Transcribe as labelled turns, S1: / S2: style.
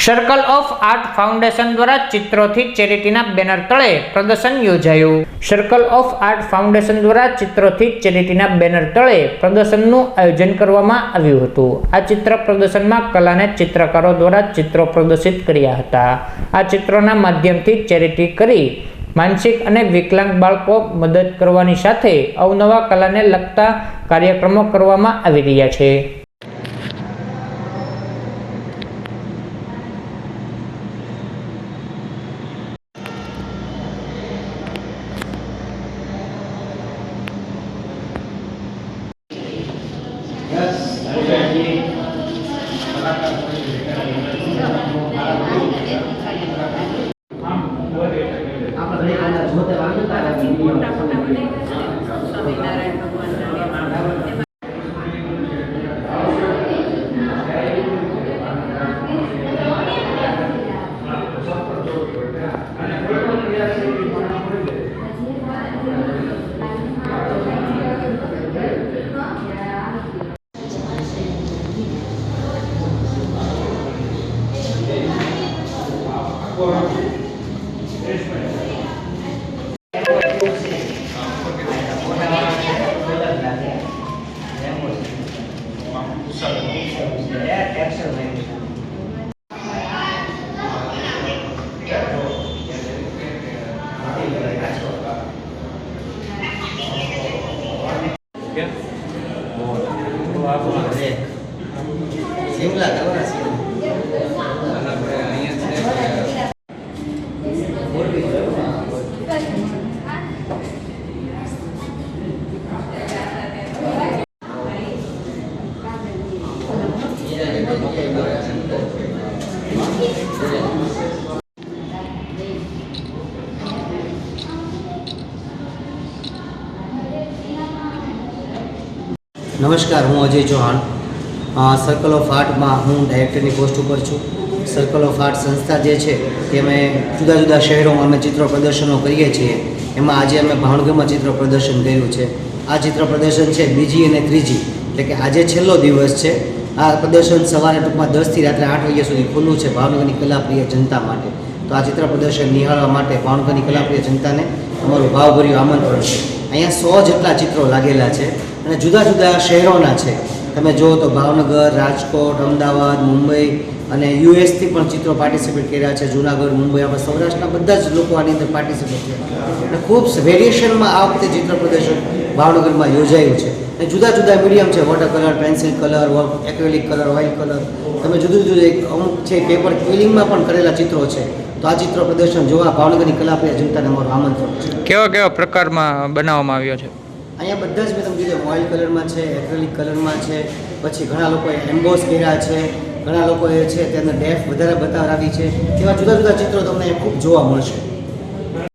S1: Circle of art foundation દ્વારા ચિત્રોથી ચેરિટીના banner તળે પ્રદર્શન યોજાયું. સર્કલ ઓફ આર્ટ ફાઉન્ડેશન દ્વારા ચિત્રોથી ચેરિટીના બેનર તળે પ્રદર્શનનું આયોજન કરવામાં આવ્યું હતું. આ ચિત્ર પ્રદર્શનમાં કલાને ચિત્રકારો દ્વારા ચિત્રો પ્રદર્શિત કર્યા હતા. આ ચિત્રોના માધ્યમથી ચેરિટી કરી માનસિક અને વિકલાંગ બાળકો મદદ કરવાની સાથે અવનવા કલાને લગતા કાર્યક્રમો કરવામાં આવી રહ્યા છે.
S2: નમસ્કાર, હું અજય ચૌહાણ. સર્કલ ઓફ આર્ટમાં હું ડાયરેક્ટરની પોસ્ટ ઉપર છું. સર્કલ ઓફ આર્ટ સંસ્થા જે છે તે અમે જુદા જુદા શહેરોમાં અમે ચિત્ર પ્રદર્શનો કરીએ છીએ. એમાં આજે અમે ભાવનગરમાં ચિત્ર પ્રદર્શન કર્યું છે. આ ચિત્ર પ્રદર્શન છે બીજી અને ત્રીજી, એટલે કે આજે છેલ્લો દિવસ છે. આ પ્રદર્શન સવારે ટૂંકમાં 10થી રાત્રે 8 વાગ્યા સુધી ખુલ્લું છે ભાવનગરની કલાપ્રિય જનતા માટે. તો આ ચિત્ર પ્રદર્શન નિહાળવા માટે ભાવનગરની કલાપ્રિય જનતાને અમારું ભાવભર્યું આમંત્રણ છે. અહીંયા 100 જેટલા ચિત્રો લાગેલા છે અને જુદા જુદા શહેરોના છે. તમે જુઓ તો ભાવનગર, રાજકોટ, અમદાવાદ, મુંબઈ અને યુએસથી પણ ચિત્રો પાર્ટિસિપેટ કર્યા છે. જૂનાગઢ, મુંબઈ, આપણે સૌરાષ્ટ્રના બધા જ લોકો આની અંદર પાર્ટિસિપેટ કર્યા અને ખૂબ વેરિએશનમાં આ વખતે ચિત્ર પ્રદર્શન ભાવનગરમાં યોજાયું છે. અને જુદા જુદા મીડિયમ છે, water colour, pencil colour, acrylic colour, oil colour, તમે જુદું જુદું અમુક છે પેપર ક્વિલિંગમાં પણ કરેલા ચિત્રો છે. તો આ ચિત્ર પ્રદર્શન જોવા ભાવનગરની કલાપ્રિય જનતાને અમારું આમંત્રણ છે.
S1: કેવા પ્રકારમાં બનાવવામાં આવ્યો છે?
S2: અહીંયા બધા જ મેં તમને કીધું, ઓઇલ કલરમાં છે, એક્રેલિક કલરમાં છે, પછી ઘણા લોકોએ એમ્બોસ કર્યા છે, ઘણા લોકોએ છે તેને ડેફ વધારે બતાવી છે. એવા જુદા જુદા ચિત્રો તમને ખૂબ જોવા મળશે.